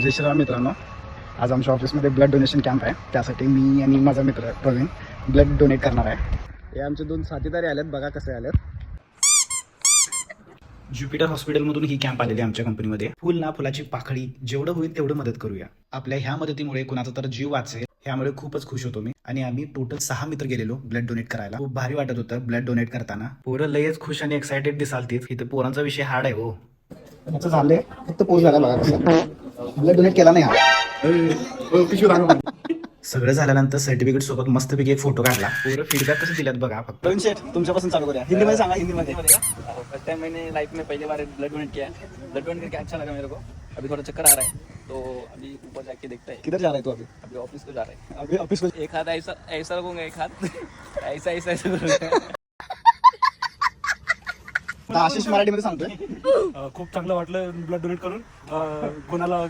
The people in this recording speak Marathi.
जय श्रीराम मित्रांनो, आज आमच्या ऑफिसमध्ये ब्लड डोनेशन कॅम्प आहे. त्यासाठी मी आणि माझा मित्र प्रवीण ब्लड डोनेट करणार आहे. हे आमचे 2 साथीदारी आलेत, बघा कसे आलेत. ज्युपिटर हॉस्पिटलमधून ही कॅम्प आलेली आमच्या कंपनीमध्ये. फुल ना फुलाची पाकळी, जेवढं होईल तेवढं मदत करूया. आपल्या ह्या मदतीमुळे कुणाचा तर जीव वाचेल, ह्यामुळे खूपच खुश होतो मी. आणि आम्ही टोटल 6 मित्र गेलेलो ब्लड डोनेट करायला. खूप भारी वाटत होतं ब्लड डोनेट करताना. पोरं लयच खुश आणि एक्सायटेड दिसालतीत. इथं पोरांचा विषय हार्ड आहे हो. असं झालंय, फक्त पोच झाला बघा कसं. ब्लड डोनेट केला नाही हा. सगळं झाल्यानंतर सर्टिफिकेट सोबत मस्तपैकी एक फोटो काढला. पूर्ण फीडबॅक कसं दिल्यात बघा. फक्त प्रवीण शेठ तुमच्यापासून चालू करूया. हिंदी मध्ये सांगा. हिंदी मध्ये. फर्स्ट टाइम मैंने लाइफ में पहली बार ब्लड डोनेट किया है. ब्लड डोनेट करके अच्छा लगा मेरे को. अभी थोड़ा चक्कर आ रहा है तो अभी ऊपर जाके देखता है. किधर जा रहा है तू अभी? अभी ऑफिस को जा रहा है. अभी ऑफिस में एक हाथ ऐसा ऐसा रखूंगा, एक हात ऐसा ऐसा ऐसा करूंगा. आशिष मराठीमध्ये सांगतोय. खूप चांगलं वाटलं ब्लड डोनेट करून. कोणाला